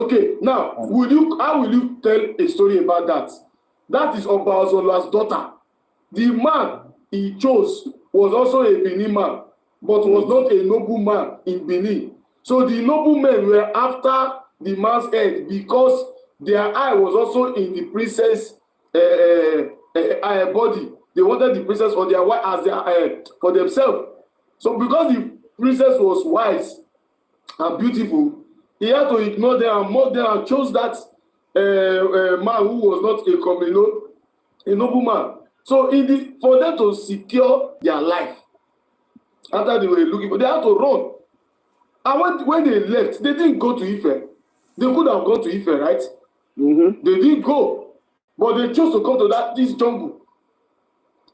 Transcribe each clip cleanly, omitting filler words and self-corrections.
Okay, now, how will you tell a story about that? That is Obaozola's daughter. The man he chose was also a Benin man, but was not a noble man in Benin. So the noblemen were after the man's head because their eye was also in the princess body. They wanted the princess for their wife as their for themselves. So because the princess was wise and beautiful, he had to ignore them and mock them and chose that man who was not a noble man. So for them to secure their life after they were looking for, they had to run. And when they left, they didn't go to Ife. They could have gone to Ife, right? Mm-hmm. They didn't go, but they chose to come to this jungle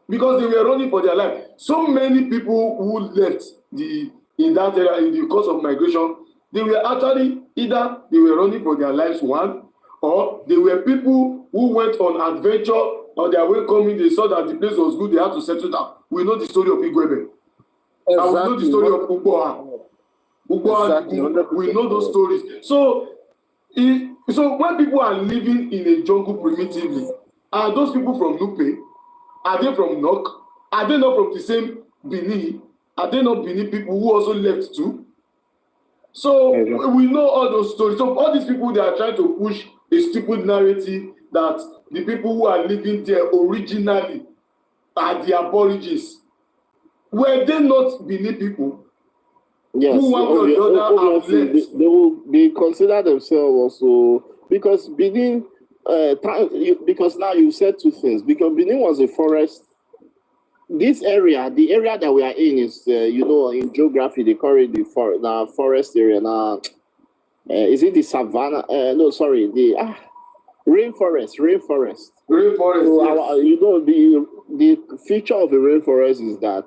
because they were running for their life. So many people who left in that area in the course of migration, they were actually either they were running for their lives, one, or they were people who went on adventure on their way coming. They saw that the place was good, they had to settle down. We know the story of Igwebe. Exactly. And we know the story of Ugboa. Exactly. We know those stories. So when people are living in a jungle primitively, are those people from Nupe? Are they from Nok? Are they not from the same Bini? Are they not Bini people who also left too? So we know all those stories. So all these people, they are trying to push a stupid narrative that the people who are living there originally are the aborigines. Were they not Bini people? Yes, who one or the other they consider themselves also, because Benin, because now you said two things, because Benin was a forest. This area, the area that we are in is, in geography, they call it the forest area. Now, is it the savannah? No, sorry, the rainforest. Rainforest. So, yes. The feature of the rainforest is that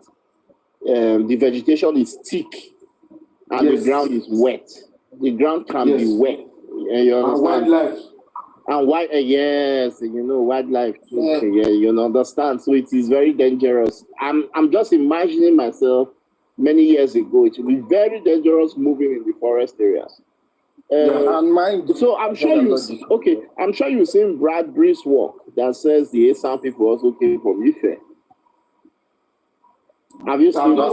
the vegetation is thick and the ground is wet. The ground can be wet. You understand? And wildlife. And wildlife too. Yeah, you understand. So it is very dangerous. I'm just imagining myself many years ago. It will be very dangerous moving in the forest areas. So I'm sure you've seen Bradbury's work that says the Esan people also came from Ife. Have you seen that?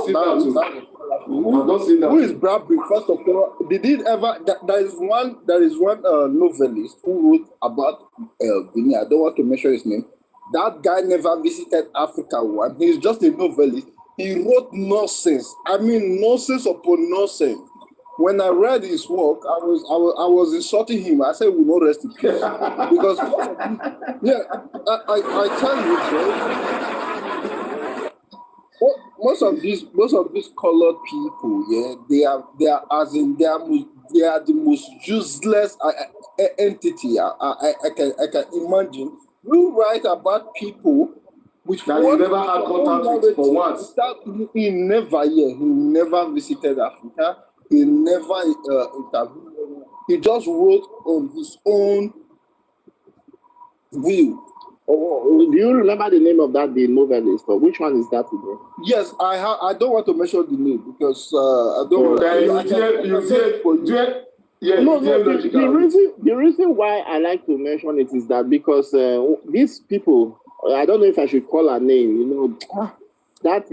Who is Bradbury? First of all, did it ever? There is one novelist who wrote about Benin. I don't want to mention his name. That guy never visited Africa. He's just a novelist. He wrote nonsense. I mean, nonsense upon nonsense. When I read his work, I was insulting him. I said, "We will not rest in peace," because I tell you, most of these colored people, they are the most useless entity I can imagine. You write about people which that you never had contact with for once. He never visited Africa. He never interviewed. He just wrote on his own will. Oh, do you remember the name of the novelist? Or which one is that today? Yes, I don't want to mention the name because I don't want the reason why I like to mention it is that because these people, I don't know if I should call her name, that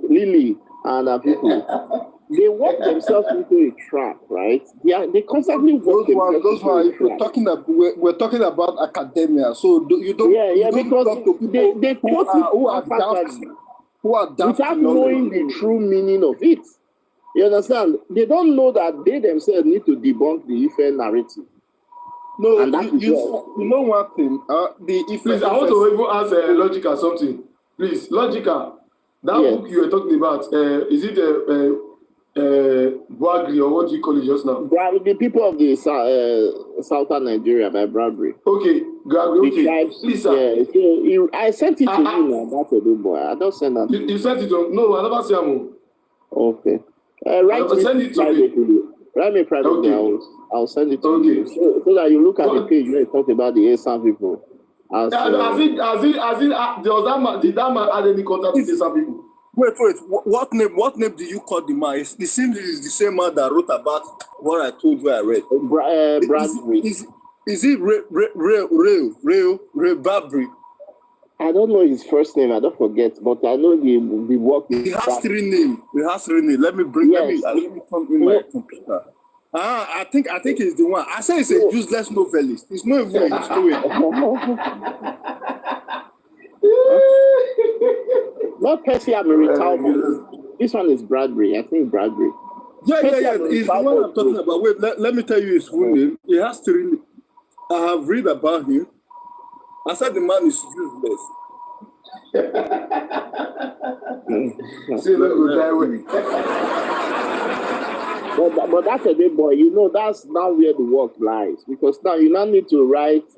Lily and people. They work themselves into a trap, right? They constantly work themselves into a trap. We're talking about academia, so you don't. Because talk to people who are daft without knowing the true meaning of it. You understand? They don't know that they themselves need to debunk the Ife narrative. No, you know one thing. Please, I want to even ask Logica something. Please, Logica, that book you were talking about, is it Bradbury, or what do you call it just now? The people of the southern Nigeria by Bradbury. Okay, okay. Please, sir. So I sent it to you now. That's a good boy. I don't send that. You sent it to? No, I never sent it. Okay. Send it to me. Write me privately. Okay. I'll send it to you. So that you look at the page where you talk about the Esan people. Did that man add any contact with the Esan people? Wait. What name? What name do you call the man? It seems it's the same man that wrote about what I told you I read. Bradbury. Is it Ray Bradbury? I don't know his first name. I don't forget, but I know the work. He has three names. Let me come in my computer. I think it's the one. I say it's a useless novelist. It's not even a historian. Not Percy Talbot. This one is Bradbury. I think Bradbury. Yeah. It's the one I'm talking about. Wait, let me tell you his full name. He has three names. I have read about him. I said the man is useless. But that's a big boy. You know, that's now where the work lies. Because now you now need to write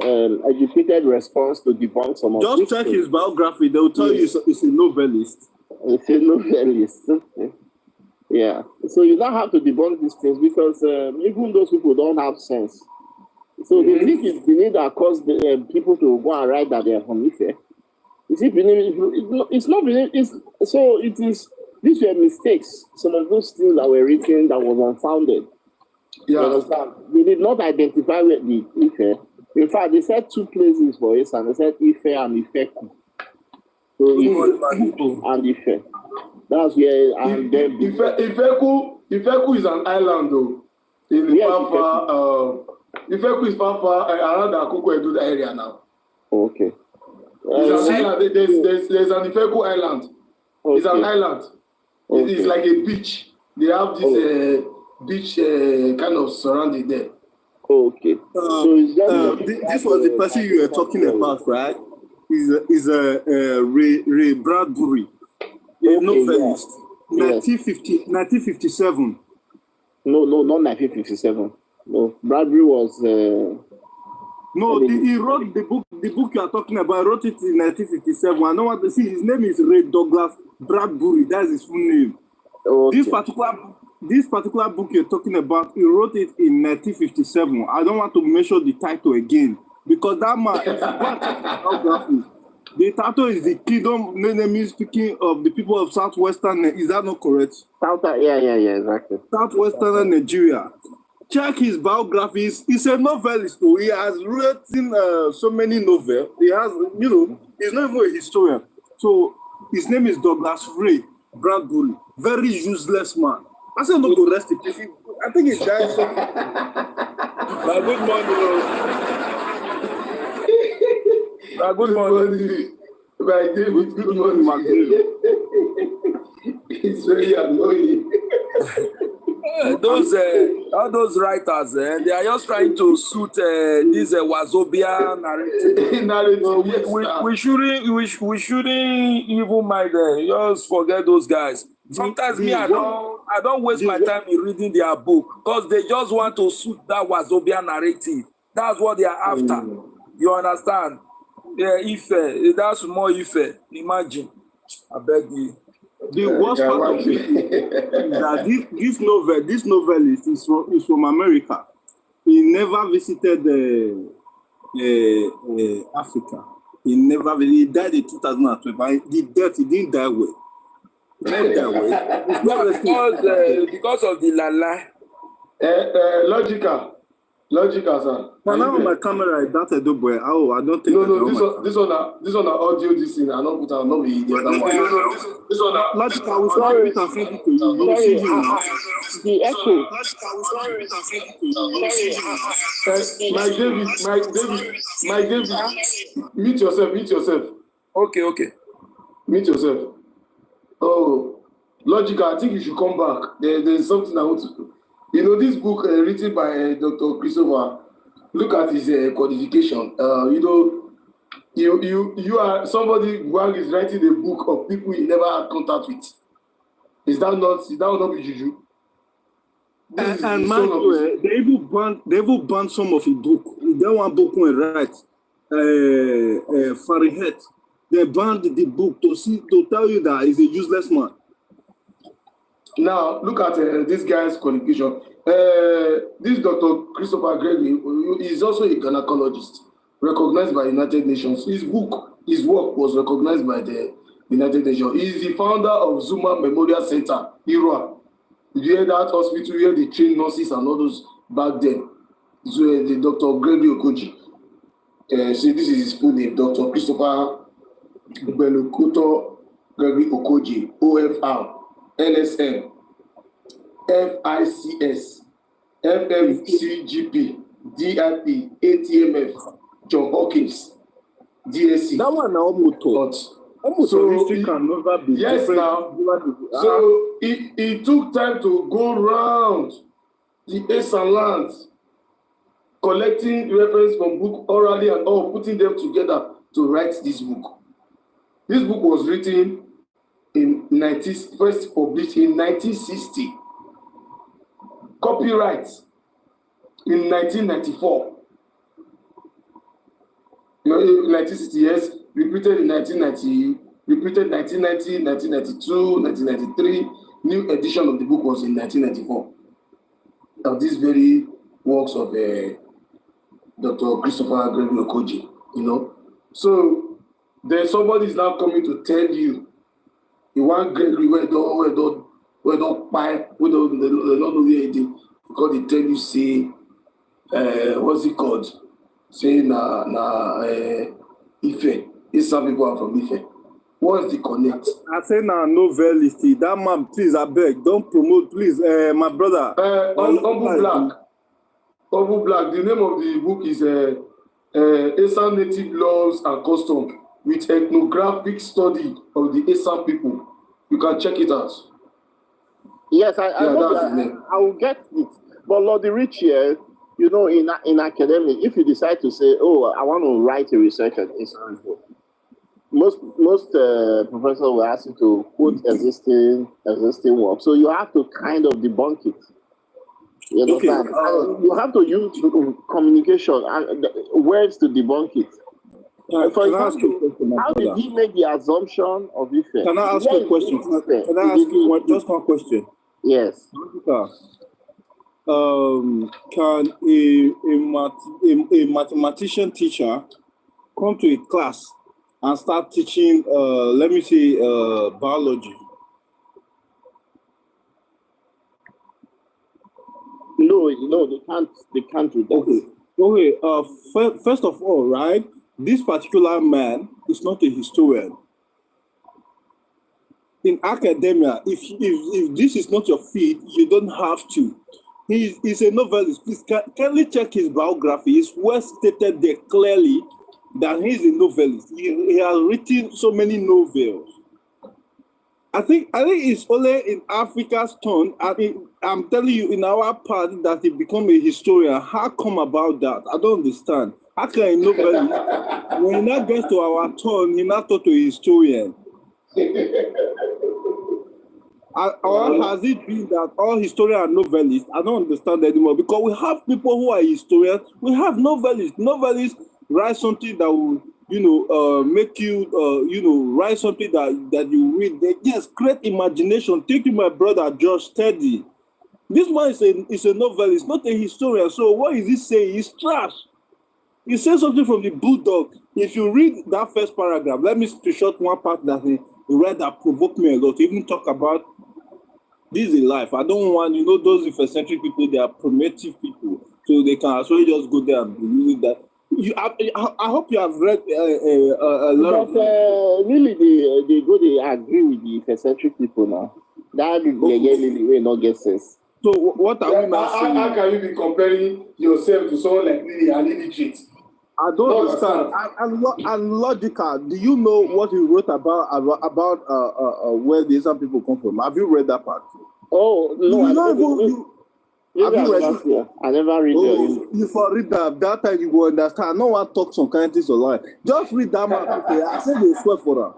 educated response to debunk some of Just check his biography. They will tell you it's a novelist. It's a novelist. Yeah. So you don't have to debunk these things because even those people don't have sense. So they think it's Benin that caused the people to go and write that they are from Ife. Is it Benin? It's not Benin. So it is. These were mistakes. Some of those things that were written that was unfounded. Yeah. You understand? They did not identify with the Ife. In fact, they said two places for Esan. They said Ife and Ifeku. So Ife and Ife. That's where and then Ifeku is an island though. Ifeku is far around the Akoko Edo area now. Okay. It's an island. There's an Ifeku island. Okay. It's an island. Okay. It's like a beach. They have this beach kind of surrounding there. Okay. So this was the person you were talking about, right? Is Ray Bradbury, a novelist. Yes. 1957. No, not 1957. No, Bradbury was. He wrote the book. The book you are talking about. Wrote it in 1957. I know what to see. His name is Ray Douglas Bradbury. That's his full name. Okay. This particular book you're talking about, he wrote it in 1957. I don't want to mention the title again because that man. Biography. The title is The Kingdom, means speaking of the people of Southwestern. Is that not correct? Yeah, exactly. Southwestern Nigeria. Check his biographies. He's a novelist. He has written so many novels. He has, he's not even a historian. So his name is Douglas Ray Bradbury. Very useless man. I said no go rest in peace. I think he died. Good morning. Good morning. My David, good morning, my David. It's very annoying. All those writers, they are just trying to suit this Wazobia narrative. We shouldn't even mind them. Just forget those guys. Sometimes I don't waste my time in reading their book because they just want to suit that Wazobia narrative. That's what they are after. You understand? Yeah, Ife. That's more Ife. Imagine. I beg you. The worst part of it is that this novelist is from America. He never visited Africa. He died in 2012. He didn't die well. Because of the lala. Logical, sir. But now on my camera, that's a double. Oh, I don't think. No. This one, audio. This thing. I don't put out. No, the other one. This one, Logical. We sorry. We can send it to you. You see him now. The echo. My David. Mute yourself. Okay. Mute yourself. Oh, Logical. I think you should come back. There's something I want to. This book written by Dr. Christopher, look at his qualification. You are somebody who is writing a book of people you never had contact with. Is that not be juju? And mind you, they even banned some of his book. That one book when write Fahrenheit. They banned the book to tell you that he's a useless man. Now, look at this guy's qualification. This Dr. Christopher Gregory is also a gynecologist, recognized by United Nations. His work was recognized by the United Nations. He is the founder of Zuma Memorial Center, IROA. Did you hear that hospital where they train nurses and all those back then? So the Dr. Gregory Okoji. So this is his full name, Dr. Christopher Belukoto Gregory Okoji, OFR, NSN, FICS, FMCGP, DIP, ATMF, John Hawkins, DSC. That one now motor. So history can never be yes different. now. So it took time to go round the Esan lands, collecting reference from book orally and all, putting them together to write this book. This book was written first published in 1960. Copyright in 1994. You know, in 1960, yes, repeated in 1990, repeated 1990, 1992, 1993. New edition of the book was in 1994. Of these very works of Dr. Christopher Gregory Okoji, you know. So then somebody is now coming to tell you, you want Gregory, where don't buy, they don't know where it is, because they tell you, say, what's it called? Say, Ife. These some people are from Ife. What's the connect? I say now novelist. That man, please, I beg, don't promote, please. My brother. Humble Black. The name of the book is Esan Native Laws and Customs with ethnographic study of the Esan people. You can check it out. Yes, I will get it. But Lord the Rich here, you know, in academic, if you decide to say, oh, I want to write a research on Esan book, most professors will ask you to quote existing work. So you have to kind of debunk it. You understand? Okay. You have to use communication and words to debunk it. For example, how did he make the assumption of Ife? Can I ask you a question? Can I ask you just one question? Yes. Can a mathematician teacher come to a class and start teaching, let me say, biology? No, they can't do that. Okay. First of all, right, this particular man is not a historian. In academia, if this is not your field, you don't have to. He's a novelist. Please kindly check his biography. It's well stated there clearly that he's a novelist. He has written so many novels. I think it's only in Africa's turn. I'm telling you, in our part, that he become a historian. How come about that? I don't understand. How can a novelist, when he now gets to our turn, he now turn to a historian? Or has it been that all historians are novelists? I don't understand anymore, because we have people who are historians. We have novelists. Novelists write something that will, make you, write something that you read. They just create imagination. Take to my brother George Steady. This one is a novelist, not a historian. So what is he saying? He's trash. He says something from the Bulldog. If you read that first paragraph, let me screenshot one part that he read that provoked me a lot. To even talk about this is life. I don't want, those Eccentric people, they are primitive people. So they can actually just go there and believe that. I hope you have read a lot of... really, they agree with the eccentric people now. That they will not get sense. So what are we now saying? How can you be comparing yourself to someone like Lily and illiterate? I don't understand. And logical. Do you know what he wrote about where the Esan people come from? Have you read that part? Oh no, have you read it? I never read it. You for read that time you will understand. No one talk some kind of things online. Just read that man. Okay, I said they swear for that.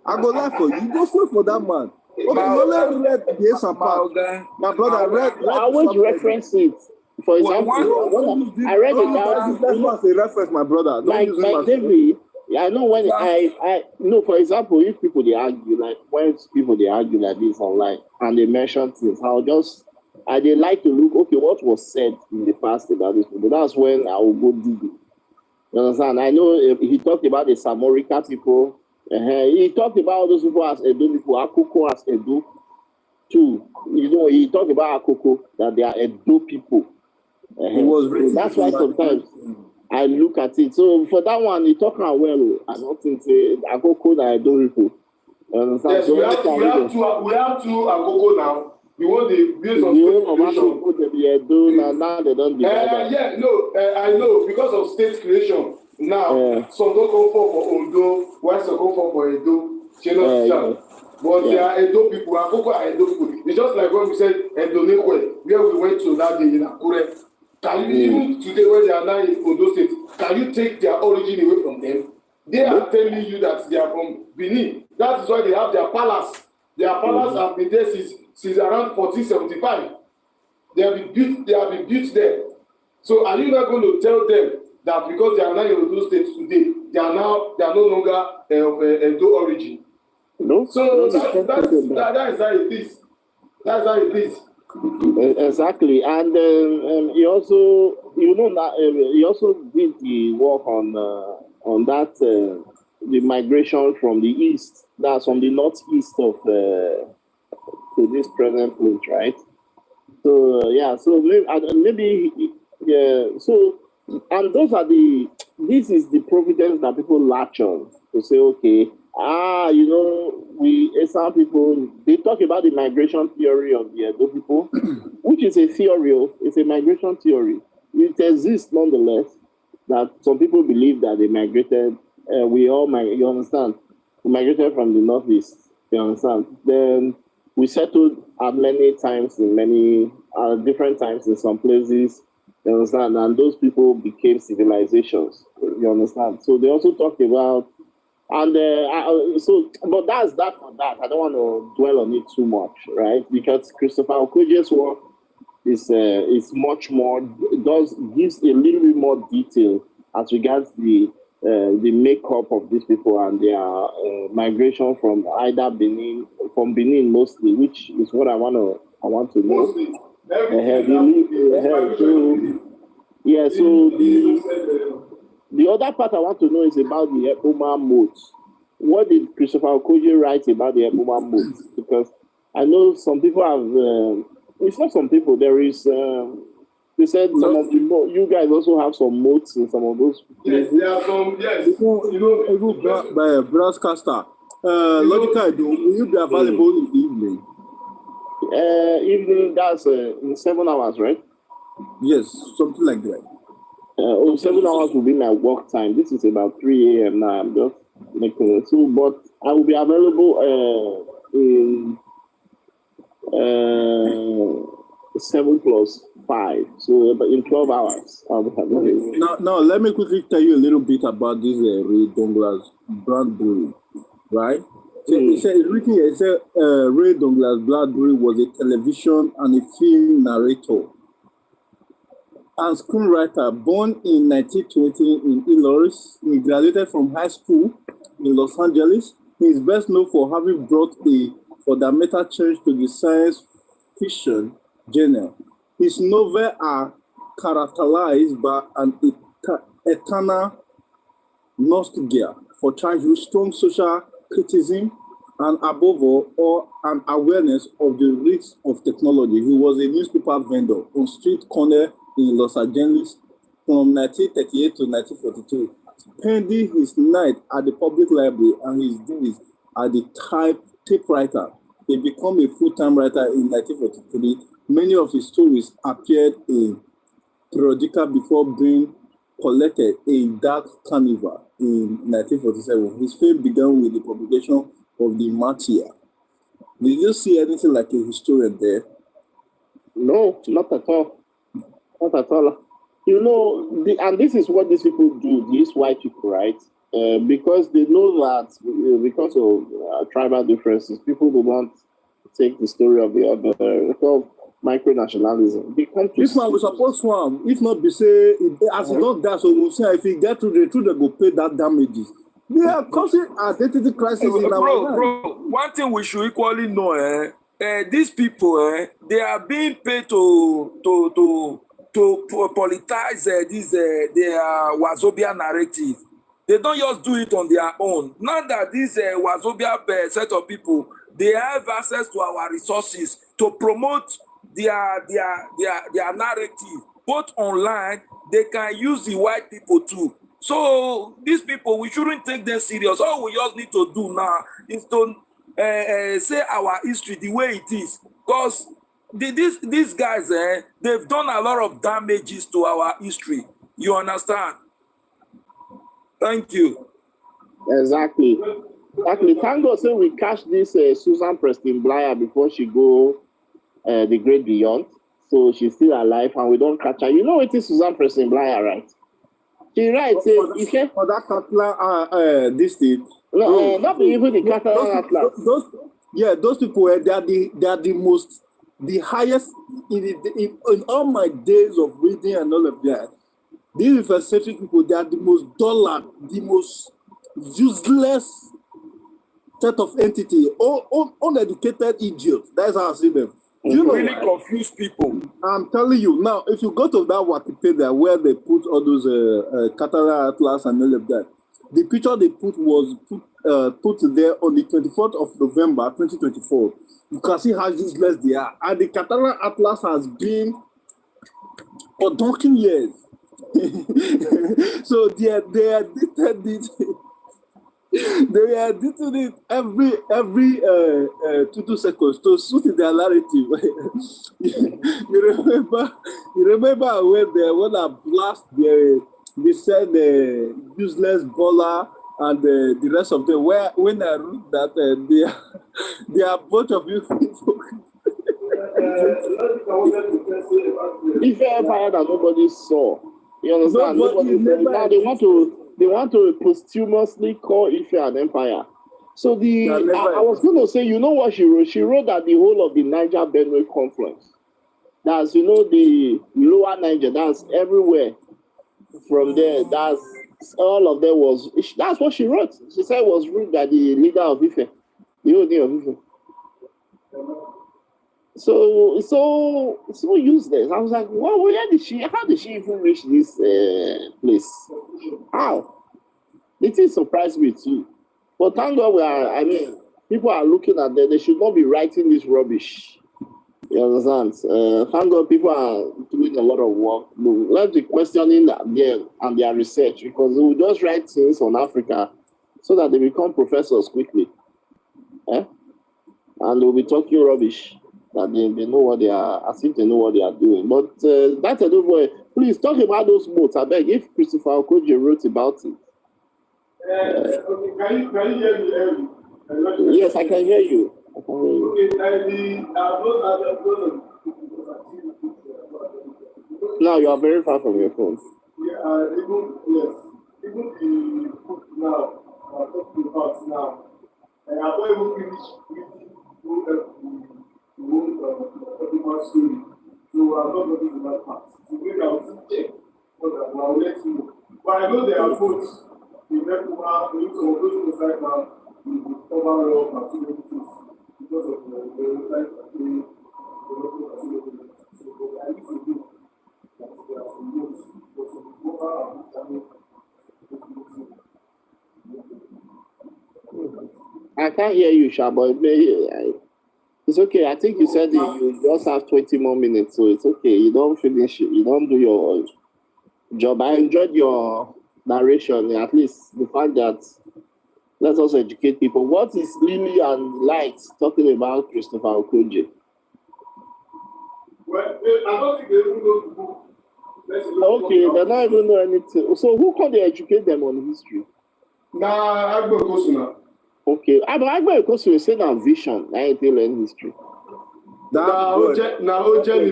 I go lie for you. You go swear for that man. Okay, you only read the Esan part. My brother read. I always reference it. For example, I read it down. That's not a reference, my brother. Like David, I know when I know. For example, if people they argue, like when people they argue like this online and they mention things, they like to look. Okay, what was said in the past about this people? That's when I will go dig it. You understand? I know he talked about the Samorika people. He talked about those people as Edo people, Akoko as Edo too. He talked about Akoko, that they are Edo people. So that's why sometimes I look at it. So for that one, he talk well. I don't think Akoko that Edo people. Yes, so we have two Akoko now. You want the based on state creation. Now they don't divide. I know because of state creation. Now some don't go for Ondo, while some go for Edo. But they are Edo people. Akoko are Edo people. It's just like when we said Edo Nekwe, where we went to that day in Akure. Can you even today when they are now in Ondo State, can you take their origin away from them? They are telling you that they are from Benin. That is why they have their palace. Their palace have been there since around 1475. They have been built there. So are you not going to tell them that because they are now in Ondo State today, they are no longer of Edo origin? No. So that is how it is. That's how it is. Exactly, and he also, he also did the work on that the migration from the east, that's from the northeast of to this present place, right? So so maybe so, and those are this is the providence that people latch on to say, okay, some people, they talk about the migration theory of the Edo people, which is a theory, it's a migration theory. It exists nonetheless, that some people believe that they migrated, you understand? We migrated from the northeast, you understand? Then we settled at many times in many different times in some places, you understand? And those people became civilizations, you understand? So they also talk about, and but that's that for that. I don't want to dwell on it too much, right? Because Christopher Okoje's work is much more, gives a little bit more detail as regards the makeup of these people and their migration from either Benin mostly, which is what I want to know. So the other part I want to know is about the Eboma modes. What did Christopher Okoje write about the Eboma modes? Because I know some people have, it's not some people, there is, they said some of the you guys also have some modes in some of those places. Yes, there are some, yes. By a broadcaster, Logical, will you be available in the evening? Evening, that's in 7 hours, right? Yes, something like that. 7 hours will be my work time. This is about 3 a.m. now. I'm just making it. So, but I will be available in 7 plus 5. So, but in 12 hours, I'll be available. Now, let me quickly tell you a little bit about this Ray Douglas Bradbury, right? So it said, Ray Douglas Bradbury was a television and a film narrator and screenwriter born in 1920 in Illinois. He graduated from high school in Los Angeles. He is best known for having brought a fundamental change to the science fiction genre. His novels are characterized by an eternal nostalgia for childhood, strong social criticism, and above all, an awareness of the risks of technology. He was a newspaper vendor on street corner in Los Angeles from 1938 to 1942, spending his night at the public library and his days at the typewriter. He became a full-time writer in 1943. Many of his stories appeared in periodical before being collected in Dark Carnival in 1947. His fame began with the publication of the Martyr. Did you see anything like a historian there? No, not at all. Not at all. And this is what these people do, these white people, right? Because they know that because of tribal differences, people do not take the story of the other. Because micronationalism. This man was supposed to, if not be say, as not that, so we'll say if he get to the truth, they go pay that damages. They are causing identity crisis in our life. Bro, one thing we should equally know, these people, they are being paid to politicize their Wazobia narrative. They don't just do it on their own. Now that this Wazobia set of people, they have access to our resources to promote their narrative, both online, they can use the white people too. So these people, we shouldn't take them serious. All we just need to do now is to say our history the way it is. Because these guys, they've done a lot of damages to our history. You understand? Thank you. Exactly. Thank God say we catch this Susan Preston Blyer before she go the great beyond. So she's still alive and we don't catch her. You know it is Susan Preston Blyer, right? She writes for that Catalan district. No, not even the Catalan Atlas. Those people they are the highest in all my days of reading and all of that. These eccentric people, they are the most dull, the most useless set of entity, uneducated idiots. That's how I see them. You know, really confused people. I'm telling you now, if you go to that Wikipedia where they put all those Catalan Atlas and all of that, the picture they put was put there on the 24th of November 2024. You can see how useless they are. And the Catalan Atlas has been for donkey years. So they edited it. They edited it every 2 seconds to suit their narrative. you remember when I blast they said useless baller and the rest of them. When I read that they are bunch of you people. If empire that nobody saw, you understand? Now they want to posthumously call Ife an empire. So I was going to say, you know what she wrote? She wrote that the whole of the Niger Benue confluence, that's the lower Niger, that's everywhere from there. That's all of them that's what she wrote. She said it was ruled by the leader of Ife, the OD of Ife. So useless. I was like, well, how did she even reach this place? How? It surprised me too. But thank God people are looking at them. They should not be writing this rubbish. You understand? Thank God people are doing a lot of work. Let's be questioning them and their research, because they will just write things on Africa so that they become professors quickly. And they'll be talking rubbish. That they know what they are, as if they know what they are doing. But that's a good way. Please talk about those boats. I beg, if Christopher Okoje wrote about it. Can you hear me? Yes, I can hear you. Now you are very far from your phone. Even the book now, talking about now, and I've not even finished reading the story. So I'm not going to that part. So maybe I will still check, but I will let you know. But I know there are boats in Vancouver, in some of those things right now, in the overall facilities because of the local facilities. So I need to do that there are some boats, but some over I can't hear you, Shabo. It's okay. I think you said you just have 20 more minutes, so it's okay. You don't finish it. You don't do your job. I enjoyed your narration, at least the fact that let's also educate people. What is Lily and Light talking about Christopher Okoje? Well, I don't think they even know the book. Okay, they don't even know anything. So who can they educate them on history? Nah, Agbo Kosuna. Okay, Agbo Kosuna say na vision. I ain't learn history. Ojelimi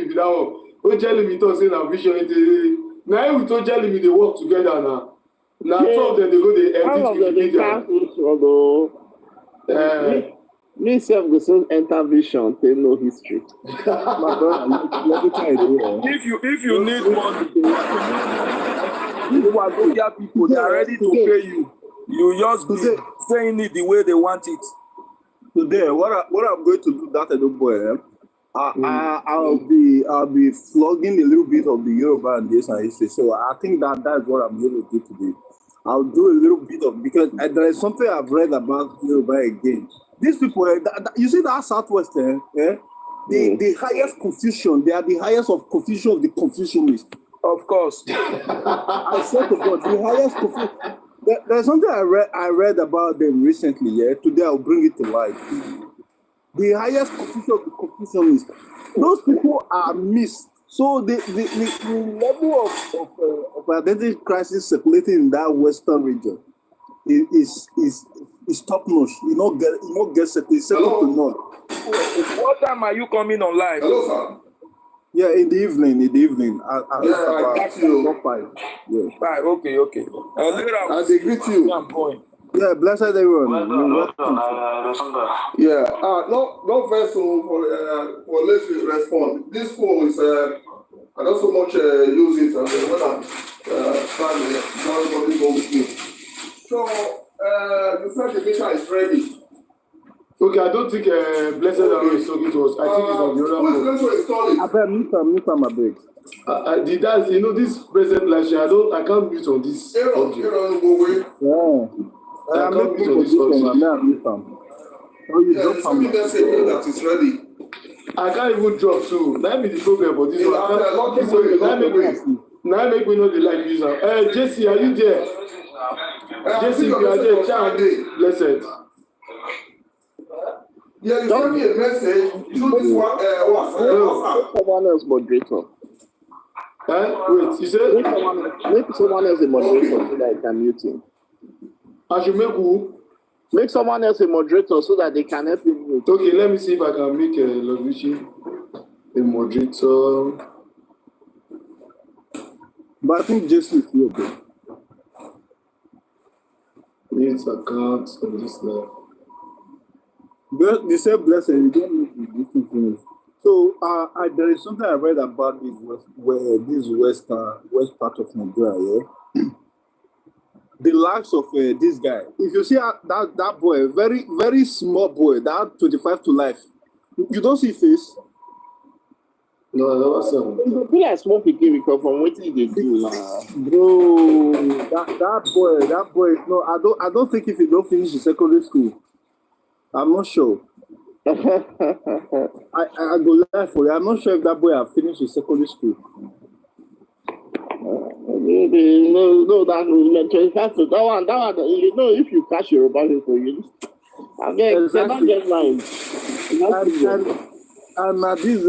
be that one. Ojelimi talk say na vision. Now we told Ojelimi they work together now. Now two of them they go they edit Wikipedia. Me self go soon enter vision, they know history. If you need money, if Wazobia people they are ready to pay you. You just be saying it the way they want it. Today, what I'm going to do that Edo boy, I'll be flogging a little bit of the Yoruba and this and history. So I think that's what I'm going to do today. I'll do a little bit of because there is something I've read about Yoruba again. These people, you see that Southwest, the highest confusion. They are the highest of confusion of the confusionists. Of course. I swear to God, the highest confusion. There's something I read about them recently. Yeah, today I'll bring it to life. The highest confusion of the confusionists. Those people are missed. So the level of identity crisis circulating in that Western region is top notch. You not get second to none. What time are you coming on live? Hello, sir. Yeah, in the evening. I got you. 5. Yeah. 5. Okay. I greet you. Yeah, blessed everyone. Yeah. No vessel for let's respond. This phone is I don't so much use it and when I'm trying to go with me. So the said the meter is ready. Okay, I don't think Blessed Arrow is talking to us. I think it's on the other phone. Who is going to install it? I better mute my bag. This present live stream, I can't mute on this audio. I can't mute on this audio. That is ready. I can't even drop too. That be the problem for this one. Now make me know the like user. JC, are you there? JC, if you are there, chat. Blessed. Yeah, you send me a message through this one. Someone else moderator. Wait, you said? Make someone else a moderator so that I can mute him. I should make who? Make someone else a moderator so that they can help you mute. Okay, let me see if I can make Lovichi a moderator. But I think Jason is here, though. Needs account on this now. They say blessed, you don't need the different things. So there is something I read about this west part of Nigeria. Yeah? The likes of this guy. If you see that boy, very very small boy, that 25 to life, you don't see face. No, that was You feel like small pikin because from what they do, bro. That boy. No, I don't think if he don't finish the secondary school. I'm not sure. I go live for you. I'm not sure if that boy have finished his secondary school. No, that 25 to that one. You know, if you catch your Yoruba people, you exactly. Get line. And this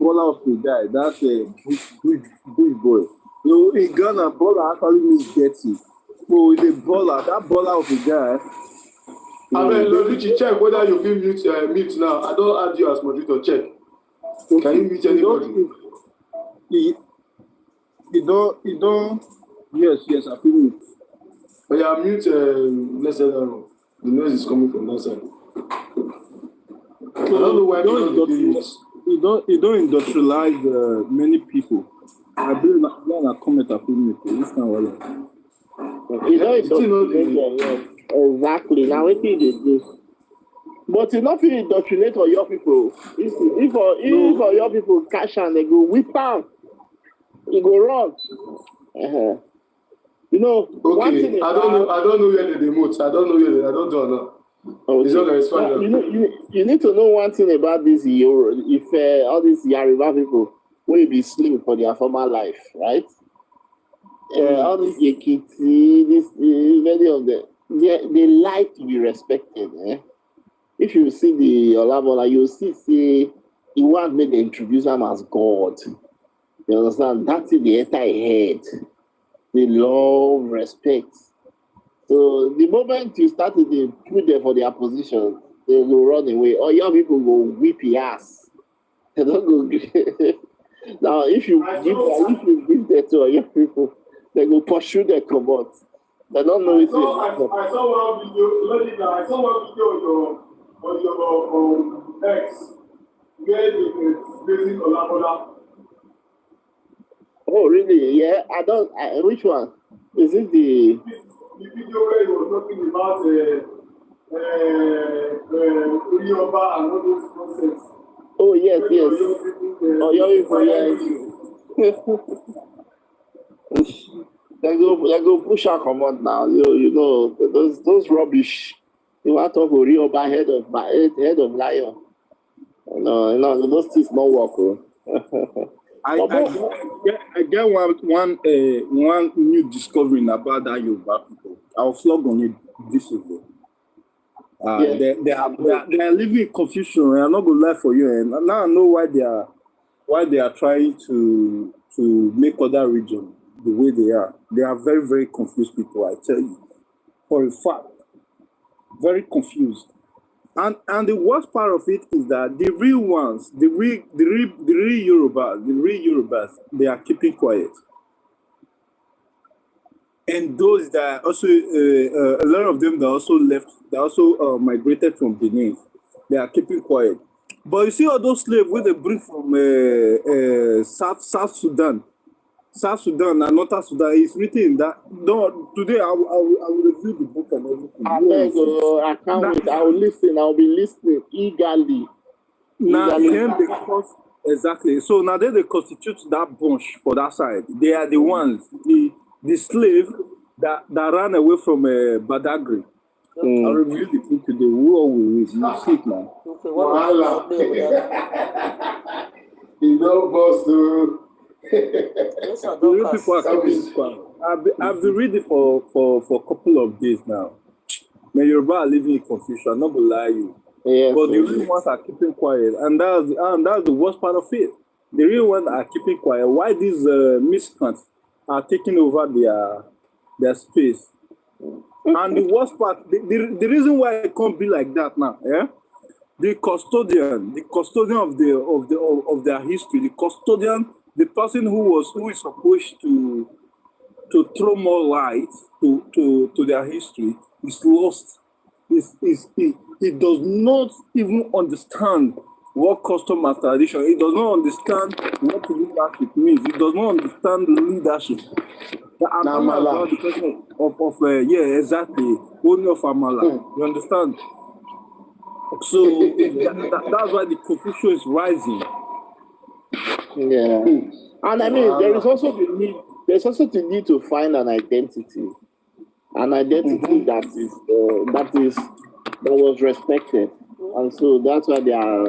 baller of the guy, that's a big boy. You know, in Ghana, baller actually means dirty. So the baller, that baller of the guy. I mean, Lovichi, check whether you feel mute now. I don't add you as moderator. Check. Okay. Can you mute anybody? You don't. Yes, I feel mute. But yeah, mute. Blessed Arrow. The noise is coming from that side. I don't know why you don't industrialize many people. I believe when I comment, I feel mute. This kind of exactly. Now what is this? But you not feel indoctrinate on your people. If your people cash and they go whip out, you go wrong. You know. Okay. I don't know where they remote. I don't know. Okay. It's okay. It's fine. You need to know one thing about this Euro. If all these Yoruba people will be slim for their former life, right? All these Yekiti, many of them. They like to be respected. If you see the Olabola, you see he want me to introduce them as God. You understand? That's in the entire head. They love respect. So the moment you started to put them for their position, they will run away. Or your people will whip your ass. They don't go. Now, if you give that to your people, they will pursue their command. They don't know it. I saw one video on your X where it's basing Olabola. Oh, really? Yeah, I don't. Which one? Is it the video where he was talking about Urioba and all those concepts? Oh, yes. Oh, your info, yes. they go push her come on now. You know those rubbish. You want to talk about real by head of lion. No, those things not work. Oh. I get one new discovery about that Yoruba people. I'll flog on it this evening. They are living in confusion. I'm not gonna lie for you, and now I know why they are trying to make other regions the way they are. They are very, very confused people. I tell you, for a fact, very confused. And the worst part of it is that the real ones, the real Yorubas, they are keeping quiet. And those that also, a lot of them that also left, they also migrated from Benin. They are keeping quiet. But you see all those slaves where they bring from South Sudan and Northern Sudan, it's written in that. No, today I will review the book and everything. I can't wait. I will listen. I will be listening eagerly. Now, exactly. So now they constitute that bunch for that side. They are the ones, the slave that ran away from Badagry. I'll review the book today. Who are we with? You see it now. You know, boss. I've been reading for a couple of days now. Man, Yoruba are living in confusion. I'm not gonna lie you. Yes, but the real ones are keeping quiet, and that's the worst part of it. The real ones are keeping quiet. Why these miscreants are taking over their space? And the worst part, the reason why it can't be like that now, the custodian of their history, the person who is supposed to throw more light to their history is lost. He does not even understand what custom tradition. He does not understand what leadership means. He does not understand leadership. I'm talking about the question of exactly, only of Amala. You understand? So that's why the confusion is rising. Yeah, and I mean there is also the need. There's also the need to find an identity that was respected, and so that's why they are